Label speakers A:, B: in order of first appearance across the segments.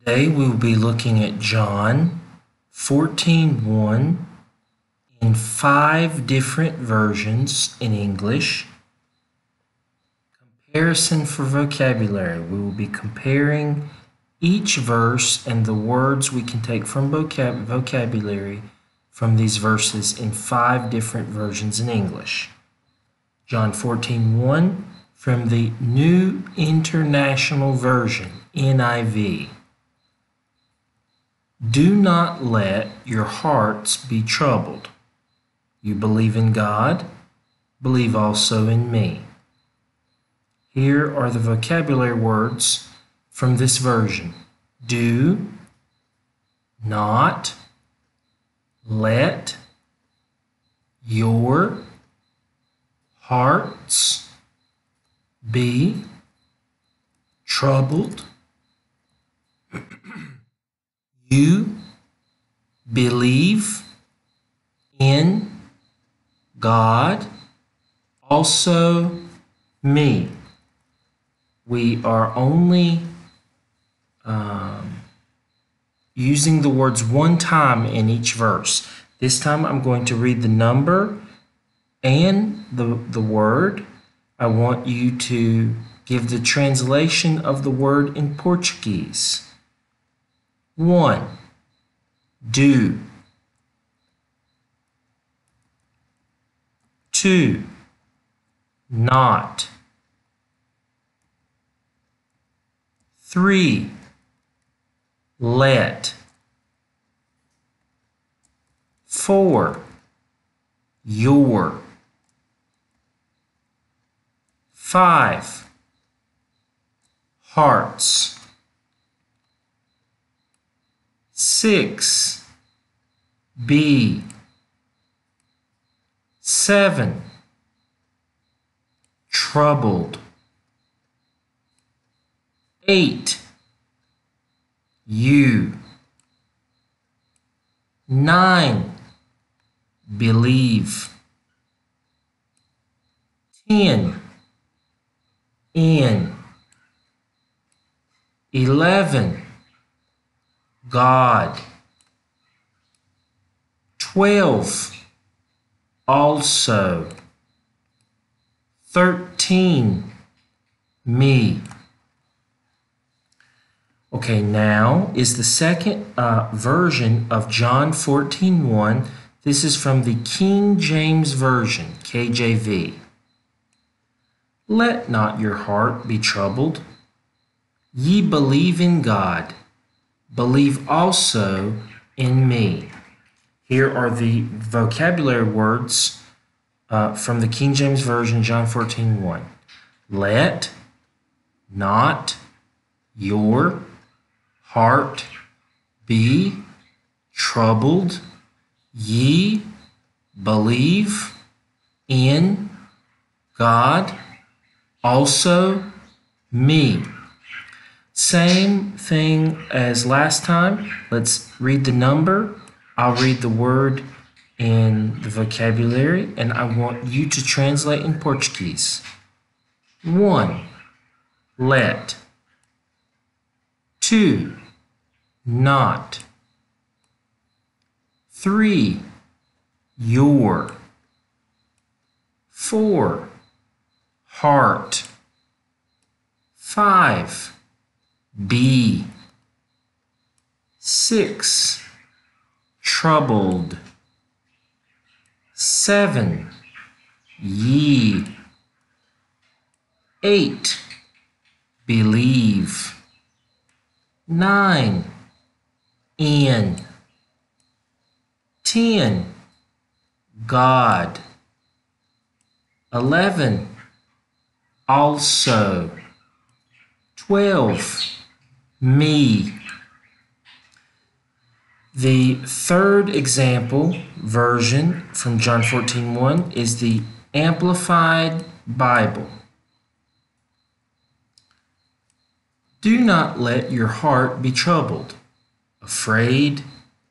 A: Today we will be looking at John 14:1 in 5 different versions in English. Comparison for vocabulary. We will be comparing each verse and the words we can take from vocabulary from these verses in 5 different versions in English. John 14:1 from the New International Version, NIV. Do not let your hearts be troubled. You believe in God, believe also in me. Here are the vocabulary words from this version. Do not let your hearts be troubled. You believe in God, also me. We are only using the words one time in each verse. This time I'm going to read the number and the word. I want you to give the translation of the word in Portuguese. 1. Do. 2. Not. 3. Let. 4. Your. 5. Hearts. 6. Be. 7. Troubled. 8. You. 9. Believe. 10. In. 11. God. 12. Also. 13. Me. Okay, now is the second version of John 14:1. This is from the King James Version, KJV. Let not your heart be troubled. Ye believe in God. Believe also in me. Here are the vocabulary words from the King James Version, John 14:1. Let not your heart be troubled. Ye believe in God, also me. Same thing as last time. Let's read the number. I'll read the word in the vocabulary, and I want you to translate in Portuguese. 1. Let. 2. Not. 3. Your. 4. Heart. 5. Be. 6. Troubled. 7. Ye. 8. Believe. 9. In. 10. God. 11. Also. 12. Me. The third example version from John 14:1 is the Amplified Bible. Do not let your heart be troubled, afraid,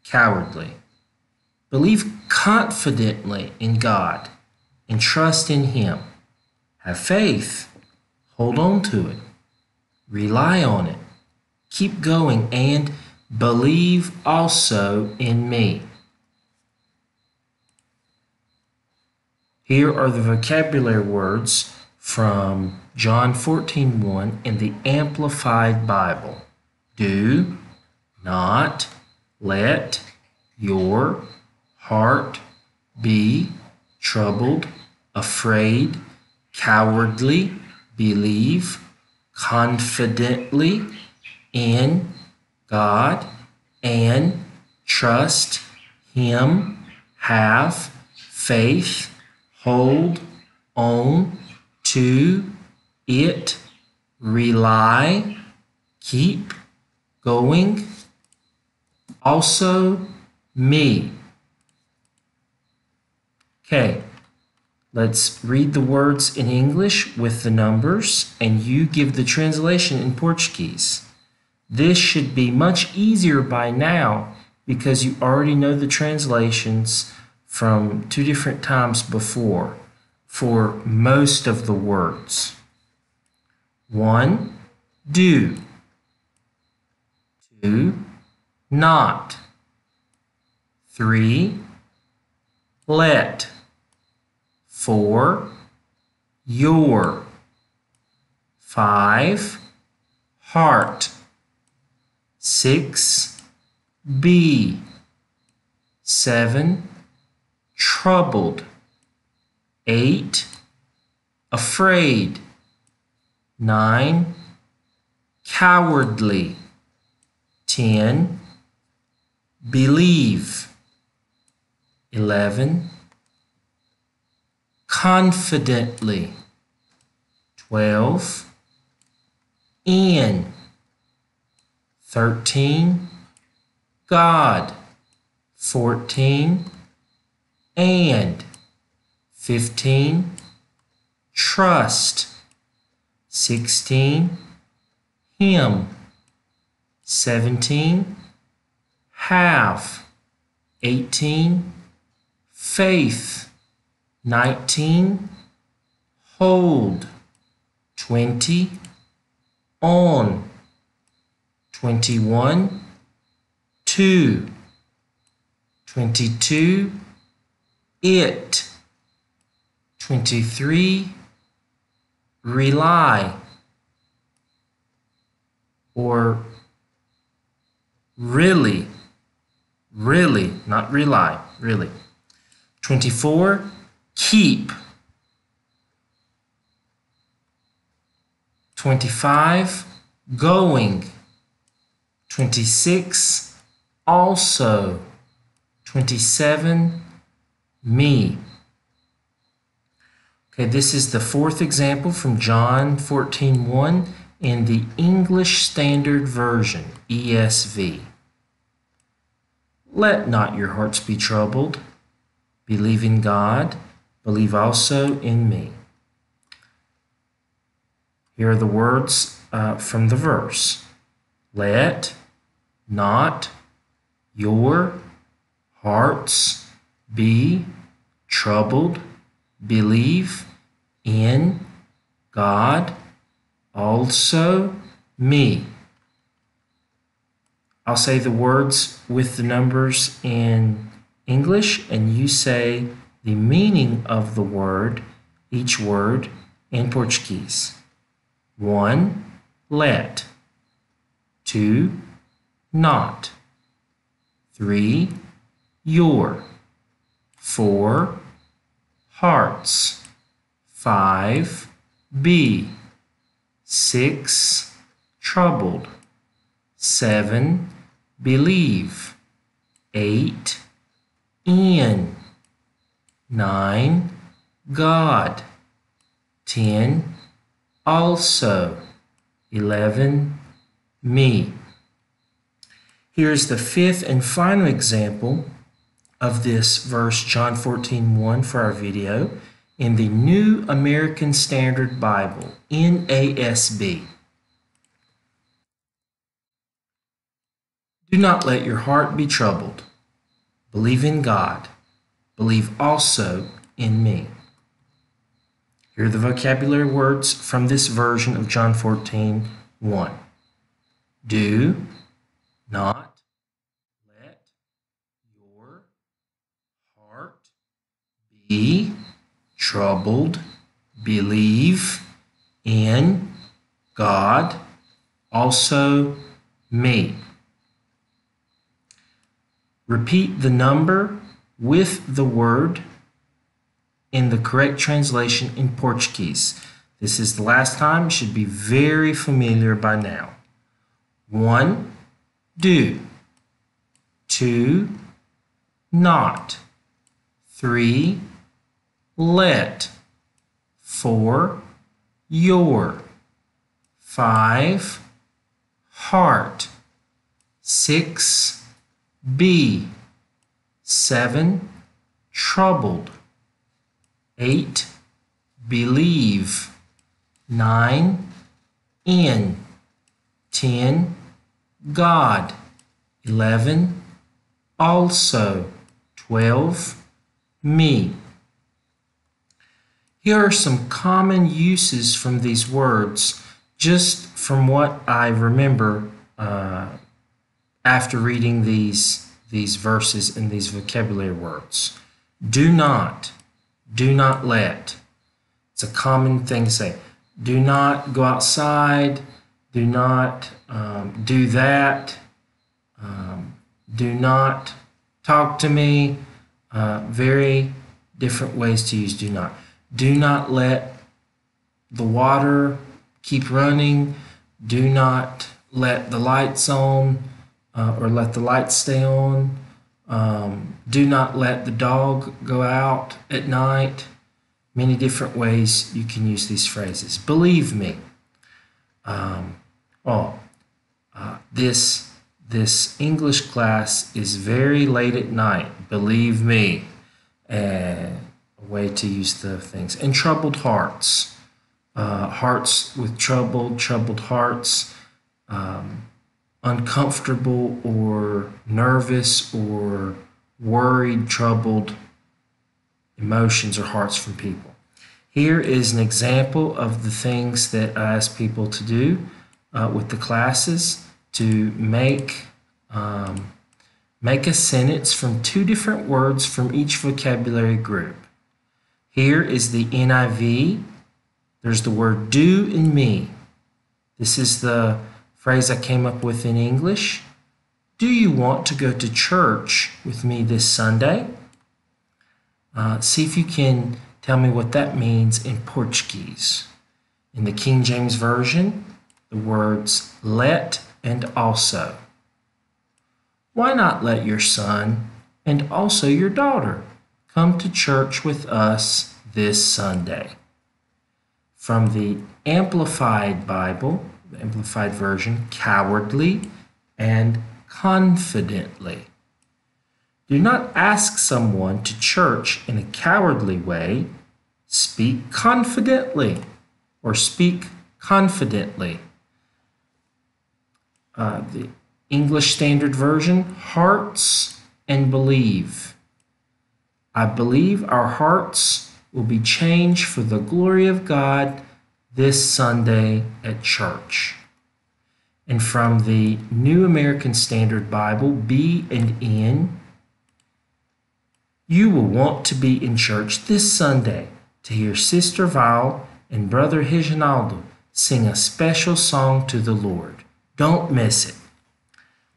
A: cowardly. Believe confidently in God and trust in Him. Have faith, hold on to it, rely on it, keep going, and believe also in me. Here are the vocabulary words from John 14:1 in the Amplified Bible. Do not let your heart be troubled, afraid, cowardly. Believe confidently in God and trust Him. Have faith. Hold on to it. Rely. Keep going. Also me. Okay, let's read the words in English with the numbers, and you give the translation in Portuguese. This should be much easier by now because you already know the translations from 2 different times before for most of the words. 1, do. 2, not. 3, let. 4, your. 5, heart. 6, be. 7, troubled. 8, afraid. 9, cowardly. 10, believe. 11, confidently. 12, in. 13, God. 14, and. 15, trust. 16, Him. 17, have. 18, faith. 19, hold. 20, on. 21, to. 22, it. 23, rely. Or really, not rely, really. 24, keep. 25, going. 26, also. 27, me. Okay, this is the 4th example from John 14:1 in the English Standard Version, ESV. Let not your hearts be troubled. Believe in God. Believe also in me. Here are the words from the verse. Let not your hearts be troubled. Believe in God, also me. I'll say the words with the numbers in English, and you say the meaning of the word, each word, in Portuguese. 1, let. 2, not. 3, your. 4, hearts. 5, be. 6, troubled. 7, believe. 8, in. 9, God. 10, also. 11, me. Here's the 5th and final example of this verse, John 14:1, for our video in the New American Standard Bible, NASB. Do not let your heart be troubled. Believe in God. Believe also in me. Here are the vocabulary words from this version of John 14:1. Do not let your heart be troubled. Believe in God, also me. Repeat the number with the word in the correct translation in Portuguese. This is the last time. You should be very familiar by now. 1, do. 2, not. 3, let. 4, your. 5, heart. 6, be. 7, troubled. 8, believe. 9, in. 10, God. 11, also. 12, me. Here are some common uses from these words, just from what I remember after reading these verses and these vocabulary words. Do not let. It's a common thing to say. Do not go outside. Do not do that. Do not talk to me. Very different ways to use do not. Do not let the water keep running. Do not let the lights on or let the lights stay on. Do not let the dog go out at night. Many different ways you can use these phrases. Believe me. This English class is very late at night. Believe me. A way to use the things. And troubled hearts. Hearts with troubled hearts. Uncomfortable or nervous or worried, troubled emotions or hearts from people. Here is an example of the things that I ask people to do with the classes to make a sentence from 2 different words from each vocabulary group. Here is the NIV. There's the word do and me. This is the phrase I came up with in English. Do you want to go to church with me this Sunday? See if you can tell me what that means in Portuguese. In the King James Version, the words let and also. Why not let your son and also your daughter come to church with us this Sunday? From the Amplified Bible, the Amplified Version, cowardly and confidently. Do not ask someone to church in a cowardly way. Speak confidently or speak confidently. The English Standard Version, hearts and believe. I believe our hearts will be changed for the glory of God this Sunday at church. And from the New American Standard Bible, be and in. You will want to be in church this Sunday to hear Sister Val and Brother Reginaldo sing a special song to the Lord. Don't miss it.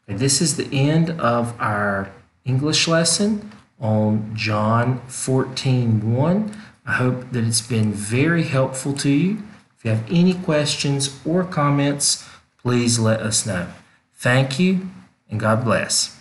A: Okay, this is the end of our English lesson on John 14:1. I hope that it's been very helpful to you. If you have any questions or comments, please let us know. Thank you, and God bless.